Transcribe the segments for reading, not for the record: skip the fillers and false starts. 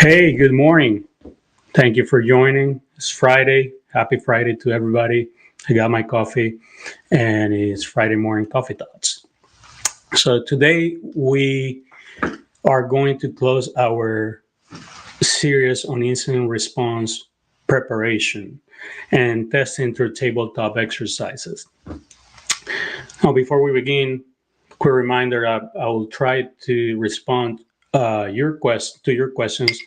Hey, good morning. Thank you for joining. It's Friday. Happy Friday to everybody. I got my coffee and it's Friday morning coffee thoughts. So today we are going to close our series on incident response preparation and testing through tabletop exercises. Now, before we begin, quick reminder: I will try to respond to your questions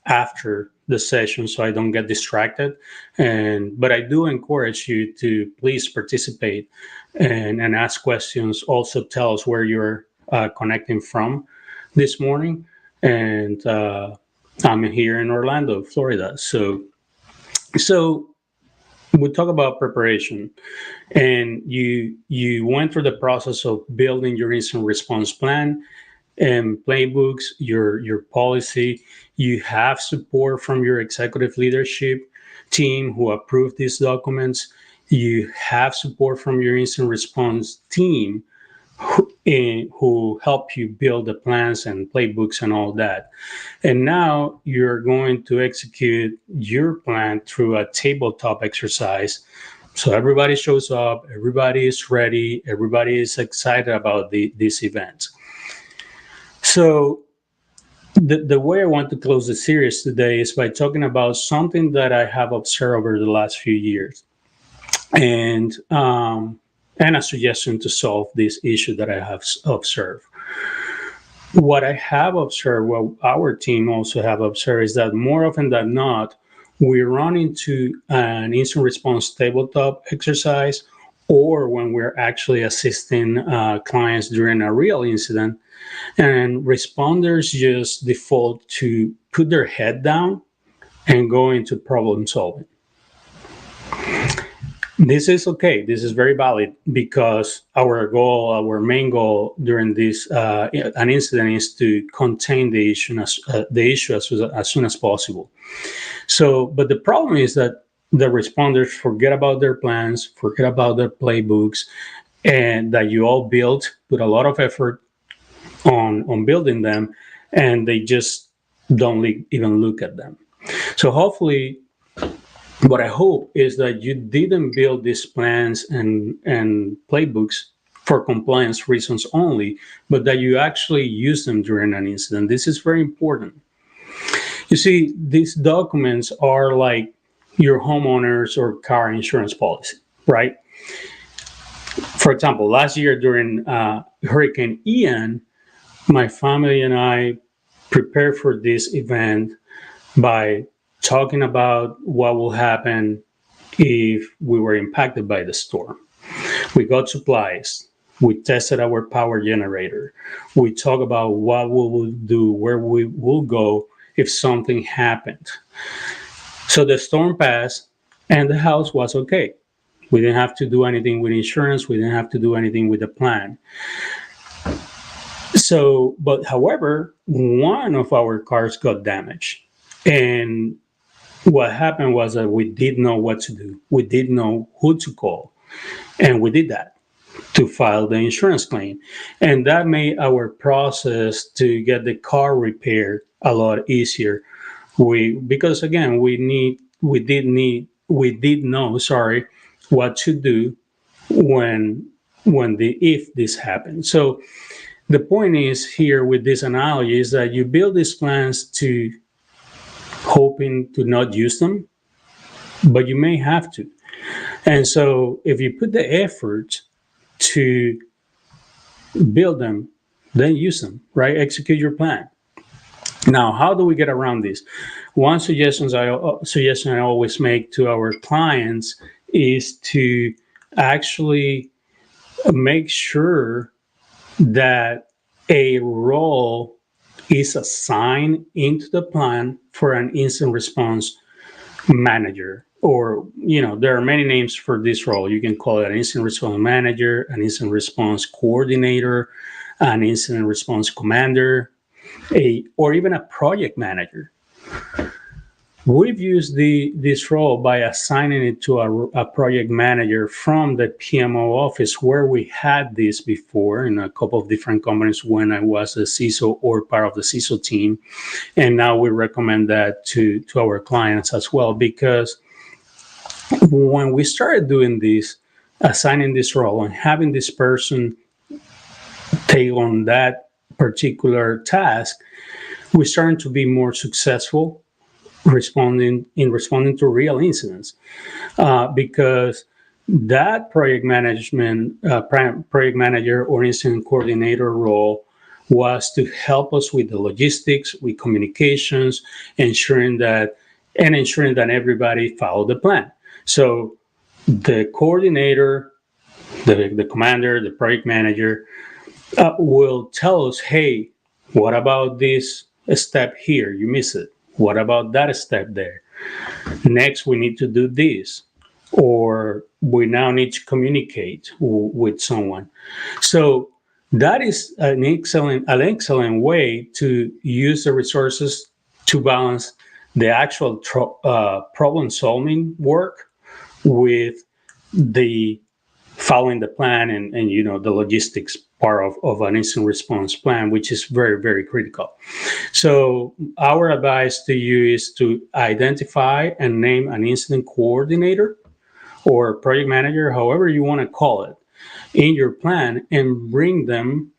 after the session, so I don't get distracted. But I do encourage you to please participate and ask questions. Also, tell us where you're connecting from this morning. And I'm here in Orlando, Florida. So we talk about preparation, and you went through the process of building your incident response plan and playbooks, your policy. You have support from your executive leadership team who approved these documents. You have support from your incident response team who help you build the plans and playbooks and all that. And now you're going to execute your plan through a tabletop exercise. So everybody shows up, everybody is ready, everybody is excited about this event. So the way I want to close the series today is by talking about something that I have observed over the last few years, and a suggestion to solve this issue that I have observed. What I have observed, what our team also have observed, is that more often than not, we run into an incident response tabletop exercise, or when we're actually assisting clients during a real incident, and responders just default to put their head down and go into problem solving. This is okay. This is very valid, because our main goal during this an incident is to contain the issue as soon as possible. So, but the problem is that the responders forget about their plans, forget about their playbooks, and that you all built with a lot of effort on building them, and they just don't even look at them. So hopefully, what I hope is that you didn't build these plans and playbooks for compliance reasons only, but that you actually use them during an incident. This is very important. You see, these documents are like your homeowner's or car insurance policy, right? For example, last year during Hurricane Ian, my family and I prepared for this event by talking about what will happen if we were impacted by the storm. We got supplies. We tested our power generator. We talked about what we will do, where we will go if something happened. So the storm passed and the house was okay. We didn't have to do anything with insurance. We didn't have to do anything with the plan. So, but however, one of our cars got damaged. And what happened was that we didn't know what to do. We didn't know who to call. And we did that to file the insurance claim. And that made our process to get the car repaired a lot easier. Because again, we did know, what to do if this happened. So the point is here with this analogy is that you build these plans to hoping to not use them, but you may have to. And so if you put the effort to build them, then use them, right? Execute your plan. Now, how do we get around this? One suggestion I always make to our clients is to actually make sure that a role is assigned into the plan for an incident response manager. Or, there are many names for this role. You can call it an incident response manager, an incident response coordinator, an incident response commander, or even a project manager. we've used this role by assigning it to a project manager from the PMO office, where we had this before in a couple of different companies when I was a CISO or part of the CISO team. And now we recommend that to our clients as well, because when we started doing this, assigning this role and having this person take on that particular task, we're starting to be more successful responding to real incidents, because that project manager or incident coordinator role was to help us with the logistics, with communications, ensuring that everybody followed the plan. So the coordinator, the commander, the project manager will tell us, hey, what about this step here? You miss it. What about that step there? Next, we need to do this, or we now need to communicate with someone. So that is an excellent way to use the resources to balance the actual problem solving work with the following the plan and the logistics part of an incident response plan, which is very, very critical. So our advice to you is to identify and name an incident coordinator or project manager, however you want to call it, in your plan, and bring them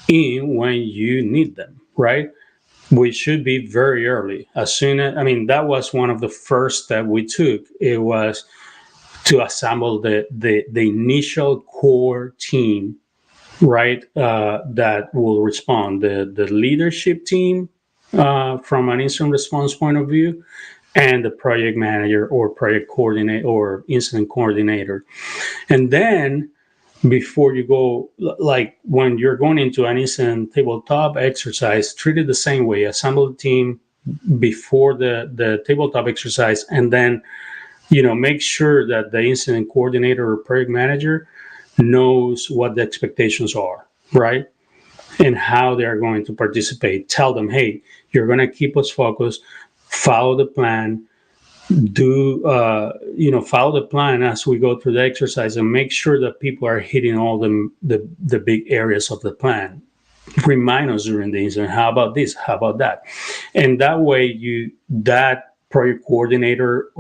in when you need them, right? We should be very early. That was one of the first steps we took. It was to assemble the initial core team, right, that will respond, the leadership team from an incident response point of view, and the project manager or project coordinator or incident coordinator. And then before you go, like when you're going into an incident tabletop exercise, treat it the same way. Assemble the team before the tabletop exercise, and then make sure that the incident coordinator or project manager knows what the expectations are, right? And how they're going to participate. Tell them, hey, you're going to keep us focused, follow the plan, follow the plan as we go through the exercise, and make sure that people are hitting all the big areas of the plan. Remind us during the incident, how about this? How about that? And that way, that project coordinator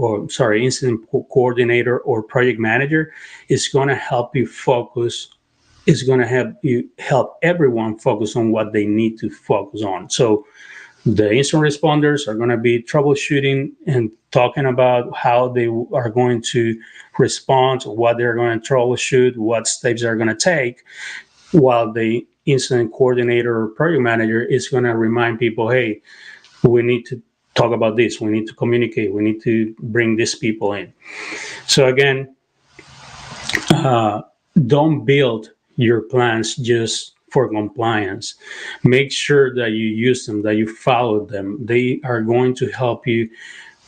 incident coordinator or project manager is going to help you focus, is going to help everyone focus on what they need to focus on. So the incident responders are going to be troubleshooting and talking about how they are going to respond, what they're going to troubleshoot, what steps they're going to take, while the incident coordinator or project manager is going to remind people, hey, we need to talk about this, we need to communicate, we need to bring these people in. So again, don't build your plans just for compliance. Make sure that you use them, that you follow them. They are going to help you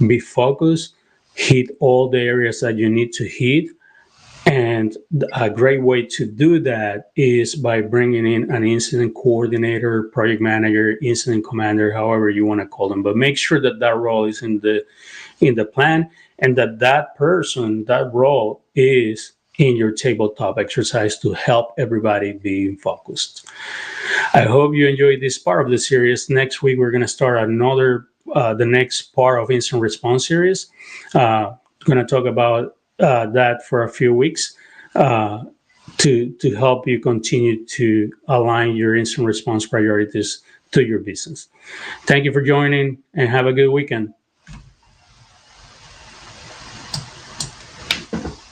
be focused, hit all the areas that you need to hit. And a great way to do that is by bringing in an incident coordinator, project manager, incident commander, however you want to call them. But make sure that that role is in the plan, and that person, that role is in your tabletop exercise to help everybody be focused. I hope you enjoyed this part of the series. Next week, we're going to start the next part of incident response series. Going to talk about that for a few weeks to help you continue to align your incident response priorities to your business. Thank you for joining, and have a good weekend.